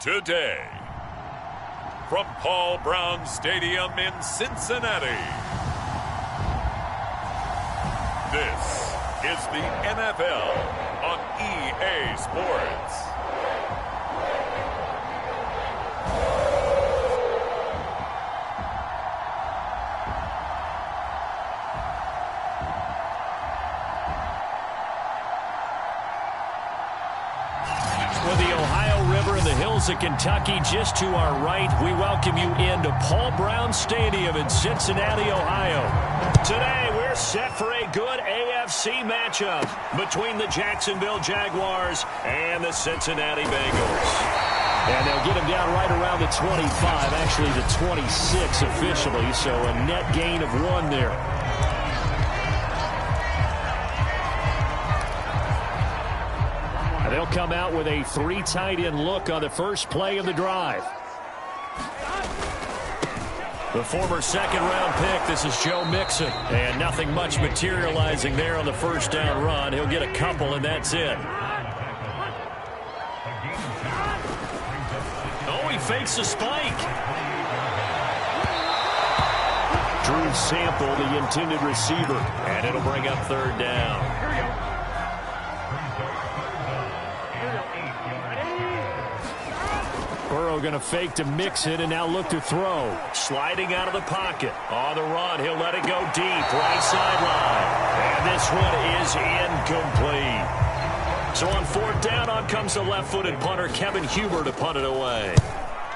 today. From Paul Brown Stadium in Cincinnati, this is the NFL on EA Sports. With the Ohio River and the hills of Kentucky just to our right, we welcome you into Paul Brown Stadium in Cincinnati, Ohio. Today, we're set for a good AFC matchup between the Jacksonville Jaguars and the Cincinnati Bengals. And they'll get him down right around the 25, actually the 26 officially, so a net gain of 1 there. They'll come out with a 3 tight end look on the first play of the drive. The former second-round pick, this is Joe Mixon. And nothing much materializing there on the first down run. He'll get a couple, and that's it. Oh, he fakes a spike. Drew Sample, the intended receiver. And it'll bring up 3rd down. Burrow going to fake to Mixon and now look to throw. Sliding out of the pocket. On the run, he'll let it go deep. Right sideline. And this one is incomplete. So on 4th down, on comes the left-footed punter, Kevin Huber, to punt it away.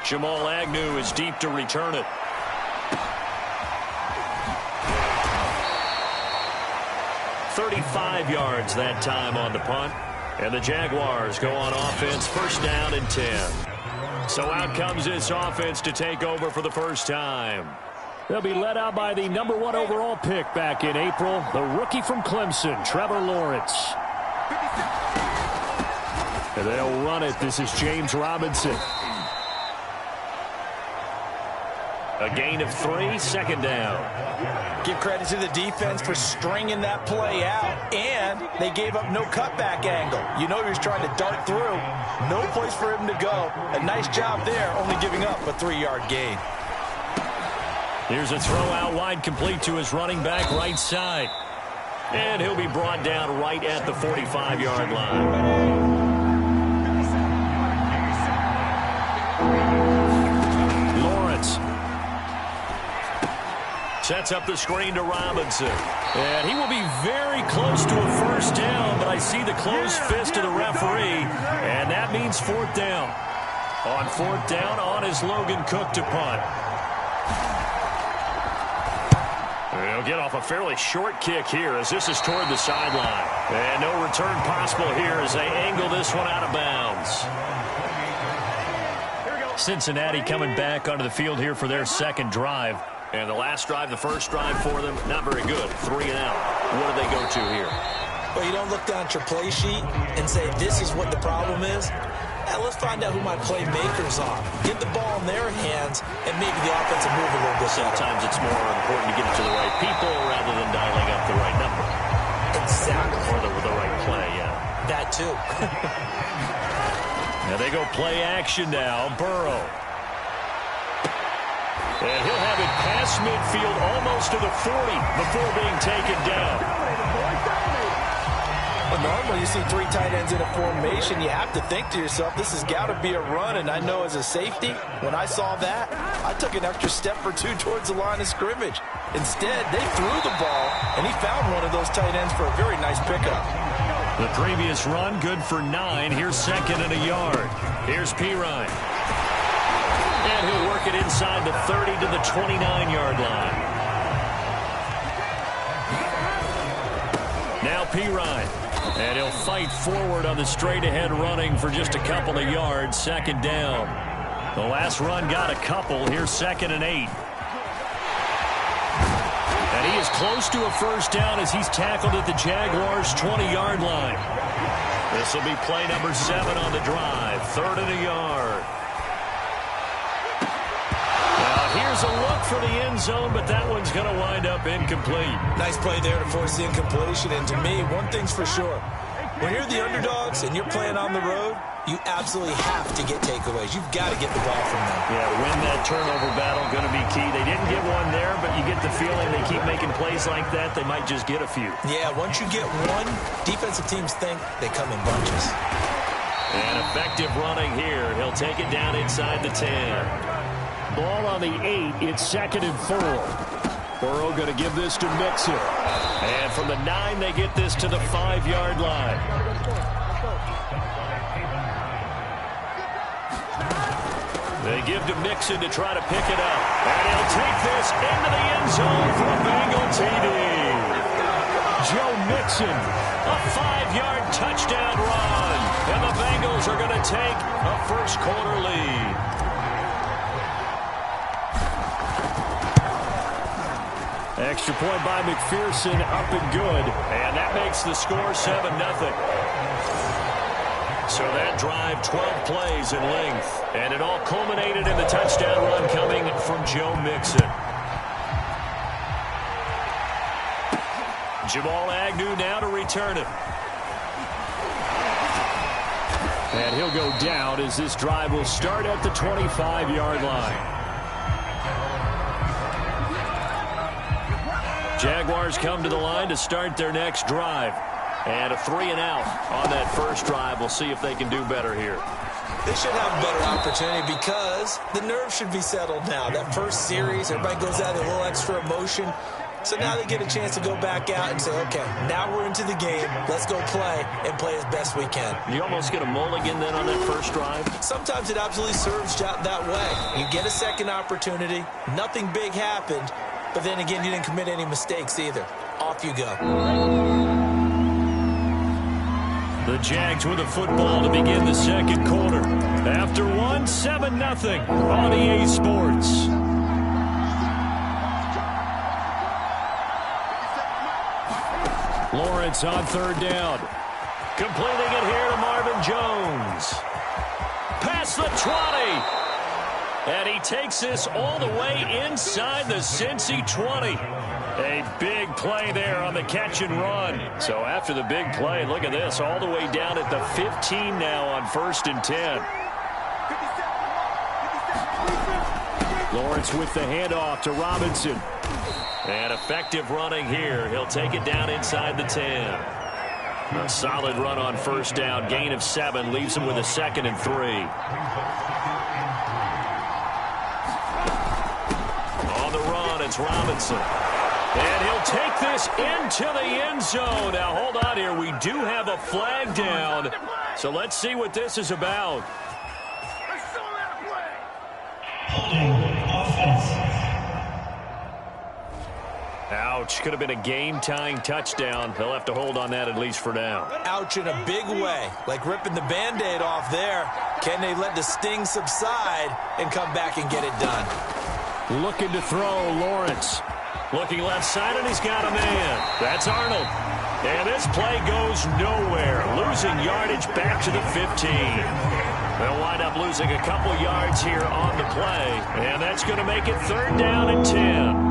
Jamal Agnew is deep to return it. "35 yards that time on the punt. And the Jaguars go on offense, 1st down and 10. So out comes this offense to take over for the first time. They'll be led out by the number 1 overall pick back in April, the rookie from Clemson, Trevor Lawrence. And they'll run it. This is James Robinson. A gain of 3, 2nd down. Give credit to the defense for stringing that play out, and they gave up no cutback angle. You know he was trying to dart through. No place for him to go. A nice job there, only giving up a 3-yard gain. Here's a throw out wide, complete to his running back right side. And he'll be brought down right at the 45-yard line. Sets up the screen to Robinson. And he will be very close to a 1st down, but I see the closed fist of the referee, and that means 4th down. On 4th down, on is Logan Cook to punt. He'll get off a fairly short kick here as this is toward the sideline. And no return possible here as they angle this one out of bounds. Cincinnati coming back onto the field here for their 2nd drive. And the last drive, the first drive for them, not very good. 3 and out. What do they go to here? Well, you don't look down at your play sheet and say, this is what the problem is. Now, let's find out who my playmakers are. Get the ball in their hands, and maybe the offense will move a little bit. Sometimes it's more important to get it to the right people rather than dialing up the right number. Exactly. Or the right play, yeah. That, too. Now they go play action now. Burrow. And he'll have it past midfield almost to the 40 before being taken down. Well, normally you see 3 tight ends in a formation. You have to think to yourself, this has got to be a run. And I know as a safety, when I saw that, I took an extra step or 2 towards the line of scrimmage. Instead, they threw the ball, and he found one of those tight ends for a very nice pickup. The previous run, good for 9. Here's 2nd and a yard. Here's Pirine. And he'll work it inside the 30 to the 29-yard line. Now Pirine. And he'll fight forward on the straight-ahead running for just a couple of yards. 2nd down. The last run got a couple. Here's 2nd and 8. And he is close to a 1st down as he's tackled at the Jaguars' 20-yard line. This will be play number 7 on the drive. 3rd and a yard. Here's a look for the end zone, but that one's going to wind up incomplete. Nice play there to force the incompletion. And to me, one thing's for sure. When you're the underdogs and you're playing on the road, you absolutely have to get takeaways. You've got to get the ball from them. Yeah, win that turnover battle, going to be key. They didn't get one there, but you get the feeling they keep making plays like that, they might just get a few. Yeah, once you get one, defensive teams think they come in bunches. And effective running here. He'll take it down inside the 10. Ball on the 8. It's 2nd and 4. Burrow going to give this to Mixon. And from the 9, they get this to the 5-yard line. They give to Mixon to try to pick it up. And he'll take this into the end zone for a Bengal TD. Joe Mixon, a 5-yard touchdown run. And the Bengals are going to take a first-quarter lead. Extra point by McPherson, up and good. And that makes the score 7-0. So that drive, 12 plays in length. And it all culminated in the touchdown run coming from Joe Mixon. Jamal Agnew now to return it. And he'll go down as this drive will start at the 25-yard line. Jaguars come to the line to start their next drive. And a 3-and-out on that first drive. We'll see if they can do better here. They should have a better opportunity because the nerves should be settled now. That first series, everybody goes out with a little extra emotion. So now they get a chance to go back out and say, okay, now we're into the game. Let's go play and play as best we can. You almost get a mulligan then on that first drive? Sometimes it absolutely serves that way. You get a second opportunity. Nothing big happened. But then again, you didn't commit any mistakes either. Off you go. The Jags with the football to begin the second quarter. After 7-0 on EA Sports. Lawrence on 3rd down. Completing it here to Marvin Jones. Past the 20. And he takes this all the way inside the Cincy 20. A big play there on the catch and run. So after the big play, look at this, all the way down at the 15 now on 1st and 10. Lawrence with the handoff to Robinson. And effective running here. He'll take it down inside the 10. A solid run on 1st down. Gain of 7 leaves him with a 2nd and 3. It's Robinson. And he'll take this into the end zone. Now, hold on here. We do have a flag down. So let's see what this is about. Ouch. Could have been a game-tying touchdown. He'll have to hold on that at least for now. Ouch in a big way. Like ripping the Band-Aid off there. Can they let the sting subside and come back and get it done? Looking to throw, Lawrence. Looking left side, and he's got a man. That's Arnold. And this play goes nowhere. Losing yardage back to the 15. They'll wind up losing a couple yards here on the play. And that's going to make it 3rd down and 10.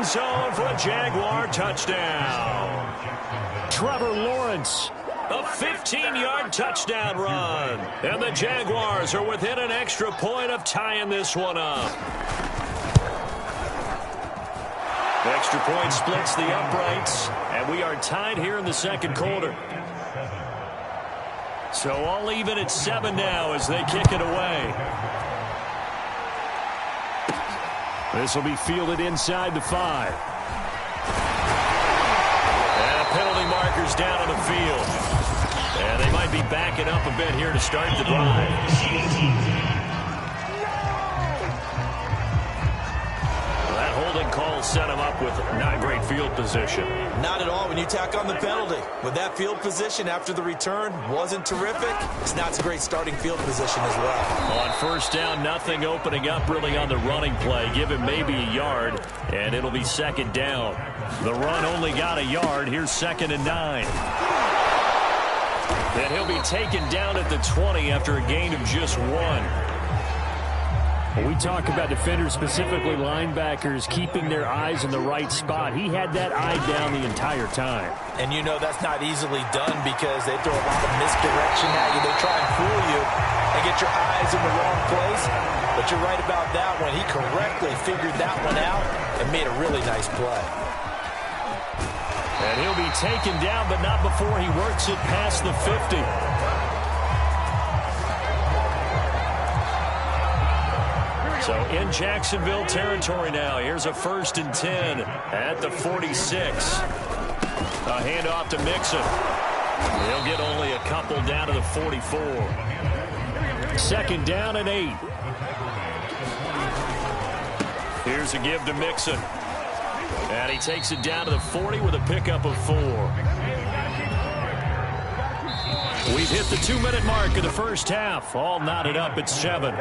Zone for a Jaguar touchdown. Trevor Lawrence, a 15-yard touchdown run. And the Jaguars are within an extra point of tying this one up. The extra point splits the uprights, and we are tied here in the second quarter. So all even at 7 now as they kick it away. This will be fielded inside the 5. And a penalty marker's down on the field. And they might be backing up a bit here to start the drive. That holding call set him up with not great field position. Not at all when you tack on the penalty. With that field position after the return wasn't terrific, it's not a great starting field position as well. On 1st down, nothing opening up really on the running play. Give him maybe a yard, and it'll be 2nd down. The run only got a yard. Here's 2nd and 9. And he'll be taken down at the 20 after a gain of just 1. When we talk about defenders, specifically linebackers, keeping their eyes in the right spot, he had that eye down the entire time. And you know that's not easily done because they throw a lot of misdirection at you. They try and fool you and get your eyes in the wrong place. But you're right about that one. He correctly figured that one out and made a really nice play. And he'll be taken down, but not before he works it past the 50. So in Jacksonville territory now. Here's a 1st and 10 at the 46. A handoff to Mixon. He'll get only a couple down to the 44. 2nd down and 8. Here's a give to Mixon. And he takes it down to the 40 with a pickup of 4. We've hit the 2-minute mark of the first half. All knotted up at 7.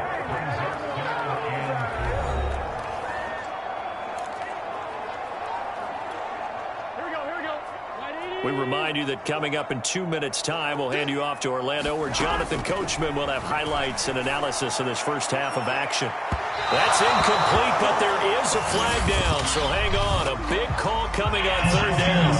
We remind you that coming up in 2 minutes' time, we'll hand you off to Orlando, where Jonathan Coachman will have highlights and analysis of this first half of action. That's incomplete, but there is a flag down, so hang on. A big call coming on 3rd down.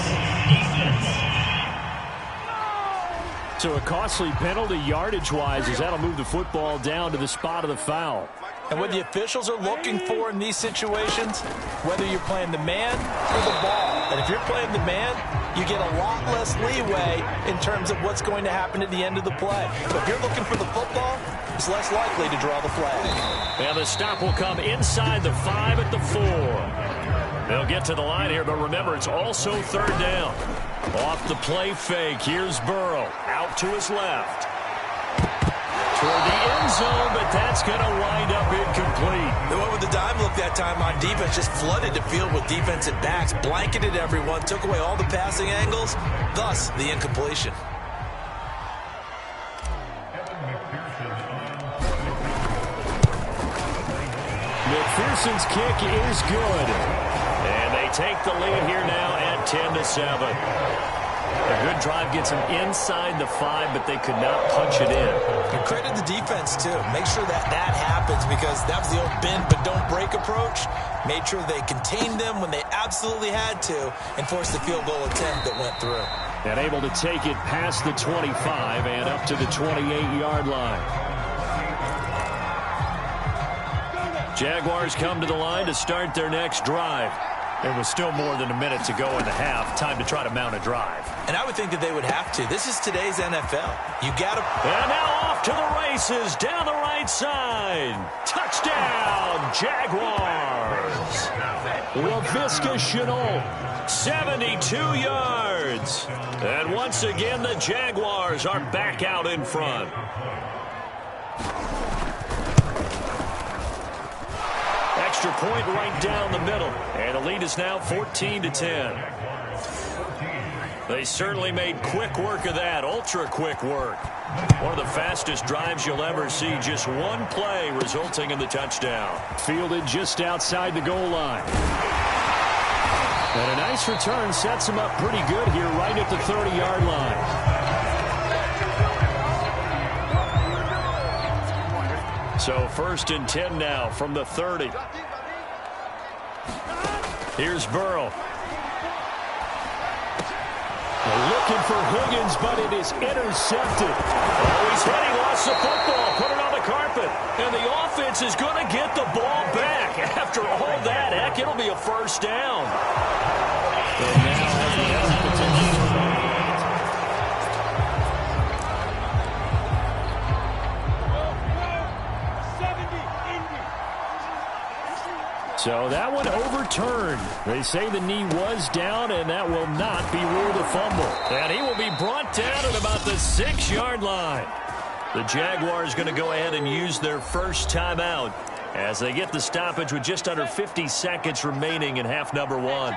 So a costly penalty yardage-wise, as that'll move the football down to the spot of the foul. And what the officials are looking for in these situations, whether you're playing the man or the ball. And if you're playing the man, you get a lot less leeway in terms of what's going to happen at the end of the play. But if you're looking for the football, it's less likely to draw the flag. And the stop will come inside the 5 at the 4. They'll get to the line here, but remember, it's also 3rd down. Off the play fake, here's Burrow. Out to his left. Toward the end zone, but that's going to wind up incomplete. They went with the dime look that time on defense, just flooded the field with defensive backs, blanketed everyone, took away all the passing angles, thus the incompletion. McPherson's kick is good. And they take the lead here now at 10-7. A good drive gets them inside the 5, but they could not punch it in. And credit the defense, too. Make sure that happens, because that was the old bend but don't break approach. Made sure they contained them when they absolutely had to and forced the field goal attempt that went through. And able to take it past the 25 and up to the 28-yard line. Jaguars come to the line to start their next drive. There was still more than a minute to go in the half. Time to try to mount a drive. And I would think that they would have to. This is today's NFL. You got to... And now off to the races down the right side. Touchdown, Jaguars. Laviska Shenault, 72 yards. And once again, the Jaguars are back out in front. Extra point right down the middle. And the lead is now 14-10. They certainly made quick work of that. Ultra quick work. One of the fastest drives you'll ever see. Just one play resulting in the touchdown. Fielded just outside the goal line. And a nice return sets him up pretty good here right at the 30-yard line. So 1st and 10 now from the 30. Here's Burrow. Looking for Higgins, but it is intercepted. Oh, he's hit. He lost the football. Put it on the carpet. And the offense is going to get the ball back. After all that, heck, it'll be a 1st down. And now has the potential. So that one overturned. They say the knee was down, and that will not be ruled a fumble. And he will be brought down at about the 6-yard line. The Jaguars going to go ahead and use their first timeout as they get the stoppage with just under 50 seconds remaining in half number 1.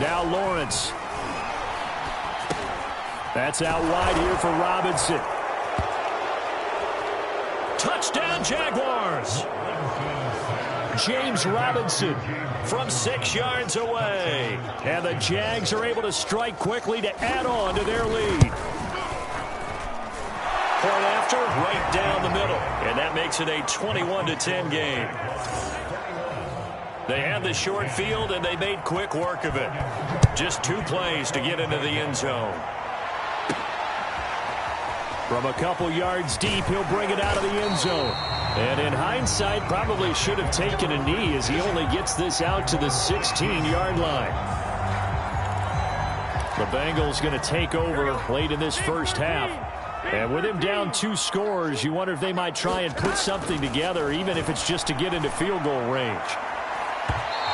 Now Lawrence. That's out wide here for Robinson. Touchdown, Jaguars. James Robinson from 6 yards away. And the Jags are able to strike quickly to add on to their lead. Point after, right down the middle. And that makes it a 21-10 game. They had the short field, and they made quick work of it. Just 2 plays to get into the end zone. From a couple yards deep, he'll bring it out of the end zone. And in hindsight, probably should have taken a knee as he only gets this out to the 16-yard line. The Bengals going to take over late in this first half. And with him down 2 scores, you wonder if they might try and put something together, even if it's just to get into field goal range.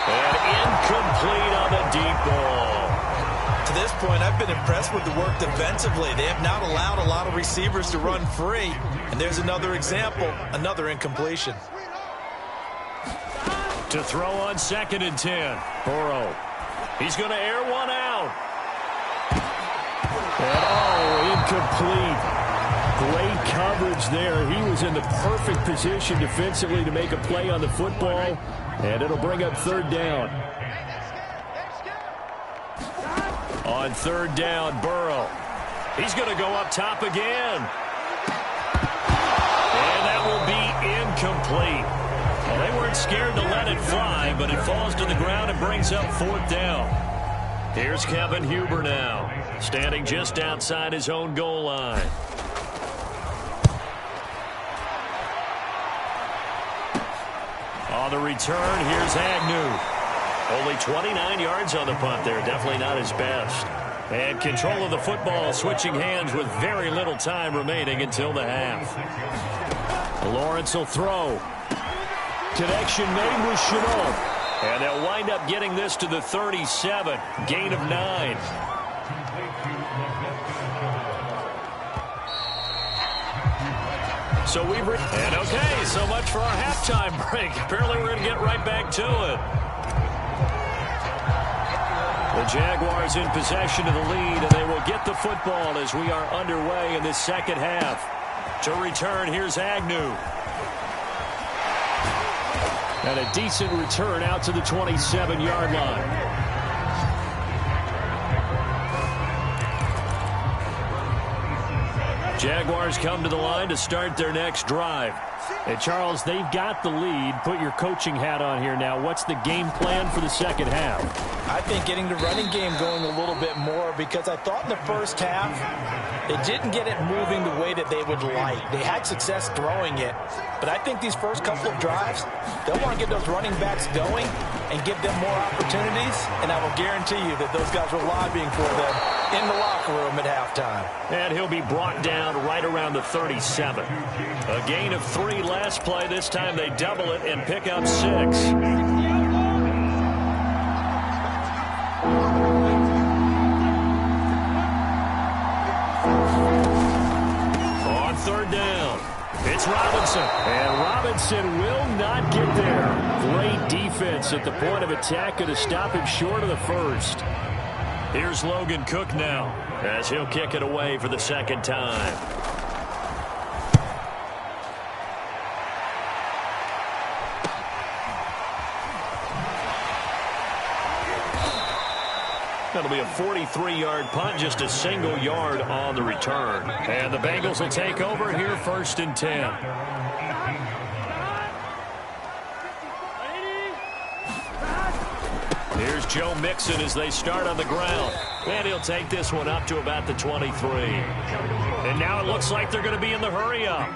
And incomplete on the deep ball. To this point, I've been impressed with the work defensively. They have not allowed a lot of receivers to run free. And there's another example, another incompletion. To throw on 2nd and 10. Burrow. He's going to air one out. And incomplete. Great coverage there. He was in the perfect position defensively to make a play on the football. And it'll bring up 3rd down. On 3rd down, Burrow. He's going to go up top again. And that will be incomplete. Well, they weren't scared to let it fly, but it falls to the ground and brings up 4th down. Here's Kevin Huber now, standing just outside his own goal line. On the return, here's Agnew. Only 29 yards on the punt there. Definitely not his best. And control of the football, switching hands with very little time remaining until the half. Lawrence will throw. Connection made with Chenault. And they'll wind up getting this to the 37. Gain of 9. So and okay, so much for our halftime break. Apparently we're going to get right back to it. The Jaguars in possession of the lead, and they will get the football as we are underway in this second half. To return, here's Agnew. And a decent return out to the 27-yard line. Jaguars come to the line to start their next drive. Hey, Charles, they've got the lead. Put your coaching hat on here now. What's the game plan for the second half? I think getting the running game going a little bit more, because I thought in the first half they didn't get it moving the way that they would like. They had success throwing it, but I think these first couple of drives, they'll want to get those running backs going and give them more opportunities, and I will guarantee you that those guys were lobbying for them in the locker room at halftime. And he'll be brought down right around the 37. A gain of 3 last play. This time they double it and pick up 6. On 3rd down, it's Robinson. And Robinson will not get there. Great defense at the point of attack, going to stop him short of the first. Here's Logan Cook now, as he'll kick it away for the 2nd time. That'll be a 43-yard punt, just a single yard on the return. And the Bengals will take over here 1st and 10. Here's Joe Mixon as they start on the ground. And he'll take this one up to about the 23. And now it looks like they're going to be in the hurry-up.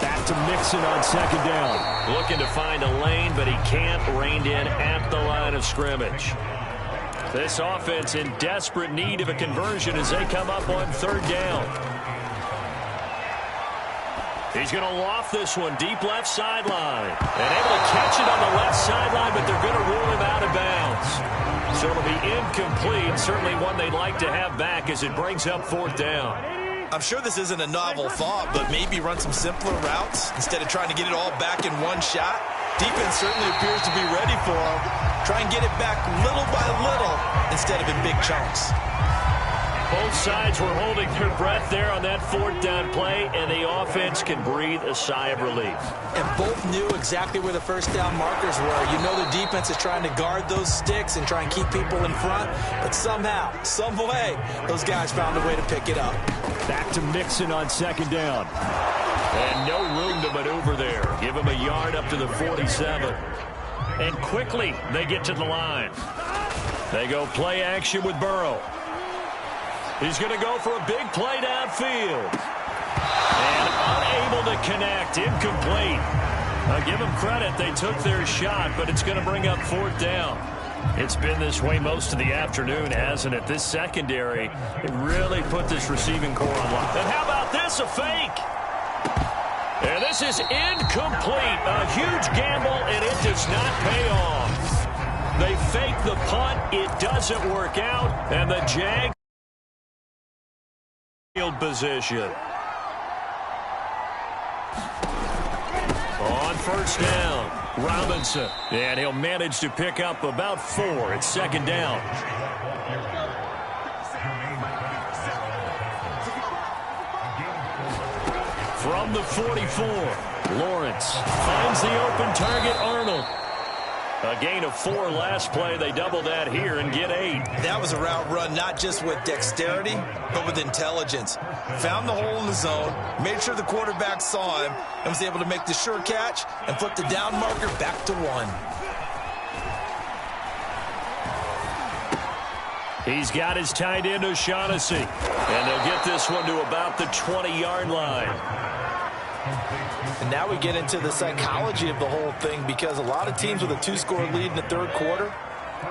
Back to Mixon on 2nd down. Looking to find a lane, but he can't. Reined in at the line of scrimmage. This offense in desperate need of a conversion as they come up on 3rd down. He's going to loft this one deep left sideline. And able to catch it on the left sideline, but they're going to rule him out of bounds. So it'll be incomplete. Certainly one they'd like to have back as it brings up 4th down. I'm sure this isn't a novel thought, but maybe run some simpler routes instead of trying to get it all back in one shot. Defense certainly appears to be ready for him. Try and get it back little by little instead of in big chunks. Both sides were holding their breath there on that fourth down play, and the offense can breathe a sigh of relief. And both knew exactly where the first down markers were. You know the defense is trying to guard those sticks and try and keep people in front, but somehow, some way, those guys found a way to pick it up. Back to Mixon on second down. And no room to maneuver there. Give him a yard up to the 47. And quickly, they get to the line. They go play action with Burrow. He's going to go for a big play downfield. And unable to connect. Incomplete. I'll give them credit. They took their shot, but it's going to bring up fourth down. It's been this way most of the afternoon, hasn't it? This secondary, it really put this receiving core on lock. And how about this, a fake? And this is incomplete. A huge gamble, and it does not pay off. They fake the punt. It doesn't work out, and the Jags field position. On first down, Robinson. And he'll manage to pick up about 4 at second down. From the 44, Lawrence finds the open target, Arnold. A gain of 4 last play. They double that here and get 8. That was a route run not just with dexterity, but with intelligence. Found the hole in the zone, made sure the quarterback saw him, and was able to make the sure catch and flip the down marker back to 1. He's got his tight end, O'Shaughnessy. And they'll get this one to about the 20-yard line. And now we get into the psychology of the whole thing, because a lot of teams with a 2-score lead in the third quarter,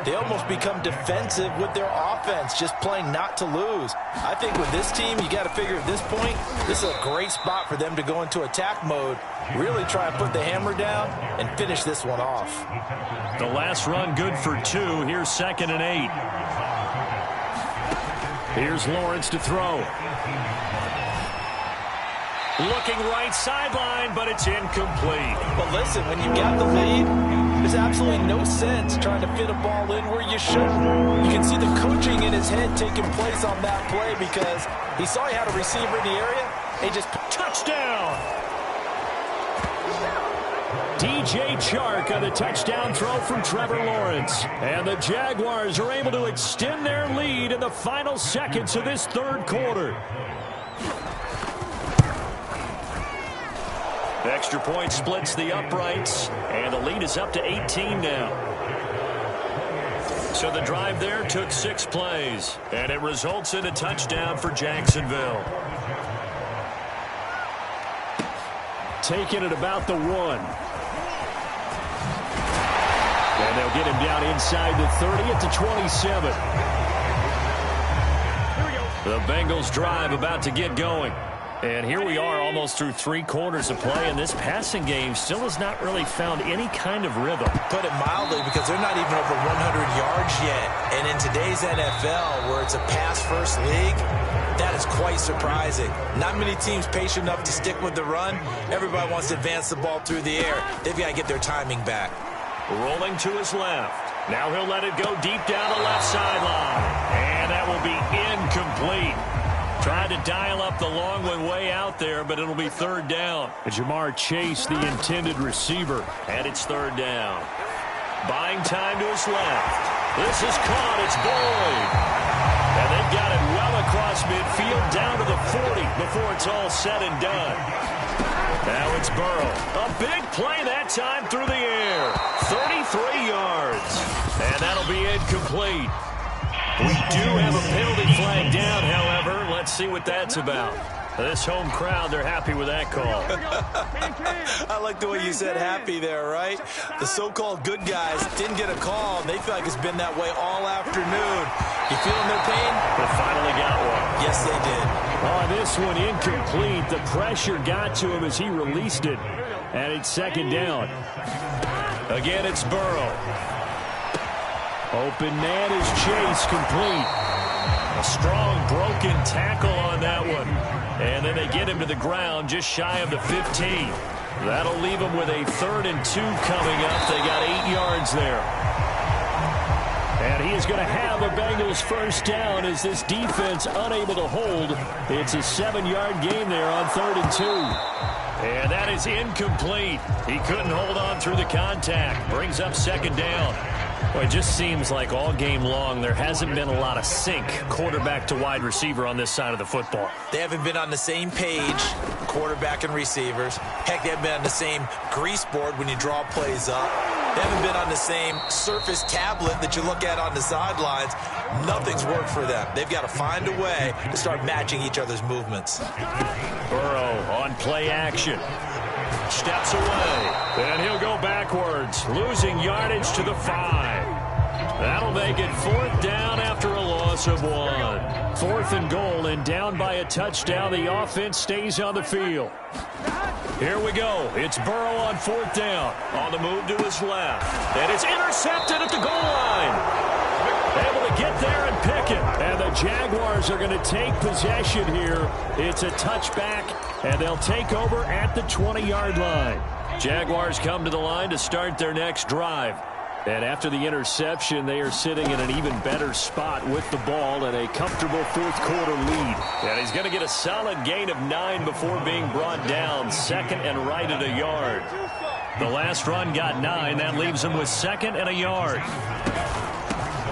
they almost become defensive with their offense, just playing not to lose. I think with this team, you got to figure at this point, this is a great spot for them to go into attack mode, really try and put the hammer down and finish this one off. The last run good for 2. Here's 2nd and 8. Here's Lawrence to throw. Looking right sideline, but it's incomplete. But listen, when you got the lead, there's absolutely no sense trying to fit a ball in where you shouldn't. You can see the coaching in his head taking place on that play, because he saw he had a receiver in the area. He just touchdown. DJ Chark on the touchdown throw from Trevor Lawrence. And the Jaguars are able to extend their lead in the final seconds of this third quarter. Extra point splits the uprights, and the lead is up to 18 now. So the drive there took 6 plays, and it results in a touchdown for Jacksonville. Taking it about the 1. And they'll get him down inside the 30 at the 27. The Bengals drive about to get going. And here we are almost through 3 quarters of play, and this passing game still has not really found any kind of rhythm. Put it mildly, because they're not even over 100 yards yet. And in today's NFL, where it's a pass-first league, that is quite surprising. Not many teams patient enough to stick with the run. Everybody wants to advance the ball through the air. They've got to get their timing back. Rolling to his left. Now he'll let it go deep down the left sideline. And that will be incomplete. Tried to dial up the long one way out there, but it'll be third down. Jamar Chase, the intended receiver, and it's third down. Buying time to his left. This is caught. It's Boyd. And they've got it well across midfield down to the 40 before it's all said and done. Now it's Burrow. A big play that time through the air. 33 yards. And that'll be incomplete. We do have a penalty flag down, however. Let's see what that's about. This home crowd, they're happy with that call. I like the way you said happy there, right? The so-called good guys didn't get a call. They feel like it's been that way all afternoon. You feeling their pain? They finally got one. Yes, they did. Oh, this one incomplete. The pressure got to him as he released it. And it's second down. Again, it's Burrow. Open man is Chase, complete. A strong broken tackle on that one. And then they get him to the ground just shy of the 15. That'll leave him with a 3rd and 2 coming up. They got 8 yards there. And he is going to have a Bengals first down as this defense unable to hold. It's a 7-yard gain there on 3rd and 2. And that is incomplete. He couldn't hold on through the contact. Brings up 2nd down. Well, it just seems like all game long there hasn't been a lot of sync quarterback to wide receiver on this side of the football. They haven't been on the same page, quarterback and receivers. Heck, they haven't been on the same grease board when you draw plays up. They haven't been on the same surface tablet that you look at on the sidelines. Nothing's worked for them. They've got to find a way to start matching each other's movements. Burrow on play action. Steps away, and he'll go backwards, losing yardage to the 5. That'll make it 4th down after a loss of 1. 4th and goal, and down by a touchdown. The offense stays on the field. Here we go. It's Burrow on 4th down. On the move to his left. And it's intercepted at the goal line. Able to get there and pick it. And the Jaguars are going to take possession here. It's a touchback, and they'll take over at the 20-yard line. Jaguars come to the line to start their next drive. And after the interception, they are sitting in an even better spot with the ball and a comfortable 4th quarter lead. And he's going to get a solid gain of 9 before being brought down. 2nd and right at a yard. The last run got 9. That leaves him with 2nd and a yard.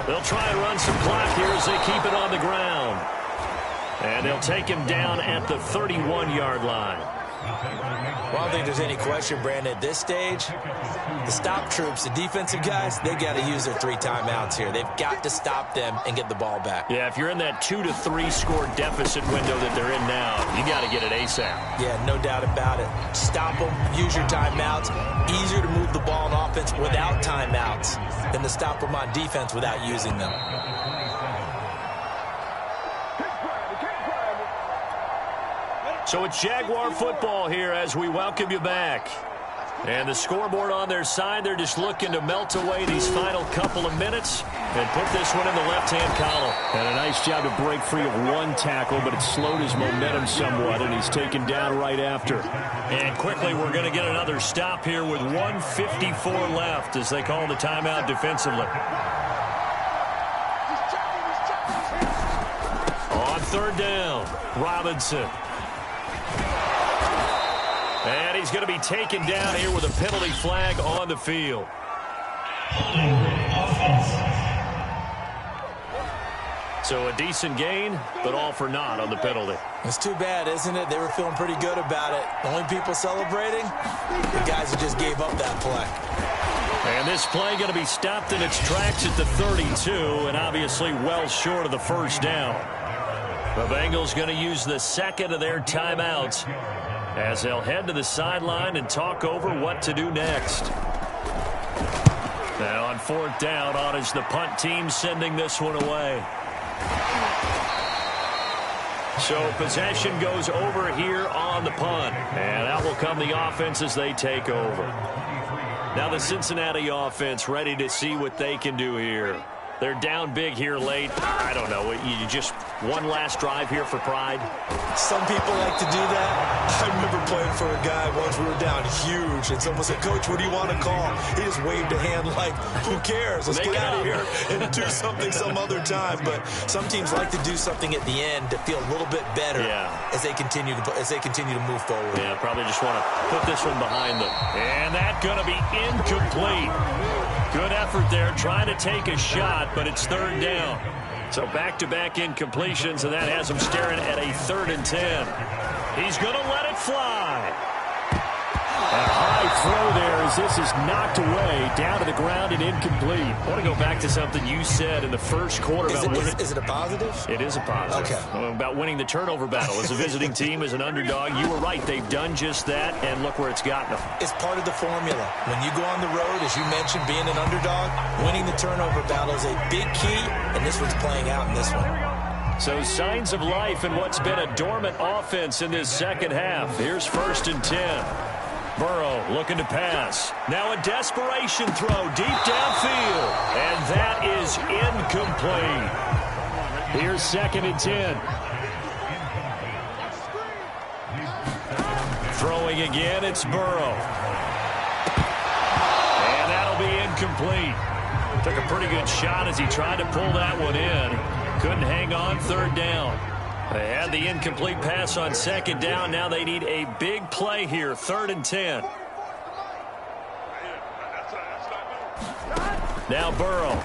They'll try and run some clock here as they keep it on the ground. And they'll take him down at the 31-yard line. Well, I don't think there's any question, Brandon, at this stage, the stop troops, the defensive guys, they got to use their 3 timeouts here. They've got to stop them and get the ball back. Yeah, if you're in that 2 to 3 score deficit window that they're in now, you got to get it ASAP. Yeah, no doubt about it. Stop them, use your timeouts. Easier to move the ball on offense without timeouts than to stop them on defense without using them. So it's Jaguar football here as we welcome you back. And the scoreboard on their side, they're just looking to melt away these final couple of minutes and put this one in the left-hand column. And a nice job to break free of 1 tackle, but it slowed his momentum somewhat, and he's taken down right after. And quickly, we're going to get another stop here with 1:54 left as they call the timeout defensively. On 3rd down, Robinson. And he's going to be taken down here with a penalty flag on the field. So a decent gain, but all for naught on the penalty. It's too bad, isn't it? They were feeling pretty good about it. The only people celebrating, the guys who just gave up that play. And this play going to be stopped in its tracks at the 32, and obviously well short of the first down. The Bengals going to use the 2nd of their timeouts as they'll head to the sideline and talk over what to do next. Now on 4th down, on is the punt team sending this one away. So possession goes over here on the punt, and out will come the offense as they take over. Now the Cincinnati offense ready to see what they can do here. They're down big here late. I don't know. You just one last drive here for pride? Some people like to do that. I remember playing for a guy once. We were down huge, and someone said, "Coach, what do you want to call?" He just waved a hand like, "Who cares? Let's get out of here and do something some other time." But some teams like to do something at the end to feel a little bit better as they continue to move forward. Yeah, probably just want to put this one behind them. And that's going to be incomplete. Good effort there, trying to take a shot, but it's 3rd down. So back-to-back incompletions, and that has him staring at a 3rd and 10. He's going to let it fly. A high throw there as this is knocked away, down to the ground and incomplete. I want to go back to something you said in the first quarter. Is it a positive? It is a positive. Okay. About winning the turnover battle. As a visiting team, as an underdog, you were right. They've done just that, and look where it's gotten them. It's part of the formula. When you go on the road, as you mentioned, being an underdog, winning the turnover battle is a big key, and this one's playing out in this one. So signs of life in what's been a dormant offense in this second half. Here's 1st and 10. Burrow looking to pass. Now a desperation throw deep downfield. And that is incomplete. Here's 2nd and 10. Throwing again, it's Burrow. And that'll be incomplete. Took a pretty good shot as he tried to pull that one in. Couldn't hang on third down. They had the incomplete pass on second down. Now they need a big play here, 3rd and 10. Now Burrow.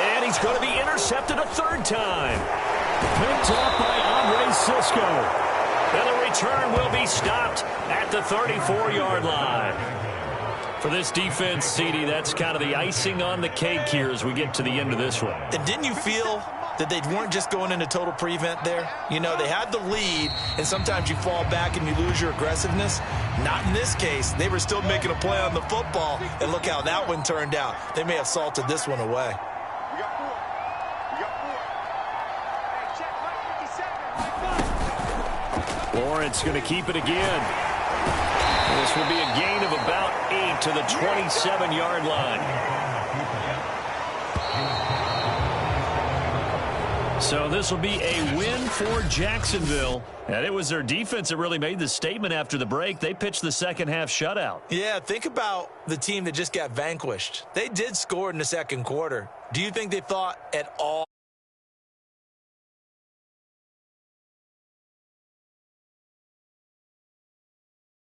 And he's going to be intercepted a third time. Picked up by Andre Cisco. And the return will be stopped at the 34-yard line. For this defense, CD, that's kind of the icing on the cake here as we get to the end of this one. And didn't you feel that they weren't just going into total prevent there? You know, they had the lead, and sometimes you fall back and you lose your aggressiveness. Not in this case. They were still making a play on the football, and look how that one turned out. They may have salted this one away. Lawrence going to keep it again. This will be a gain of about 8 to the 27-yard line. So this will be a win for Jacksonville. And it was their defense that really made the statement after the break. They pitched the second half shutout. Yeah, think about the team that just got vanquished. They did score in the second quarter. Do you think they thought at all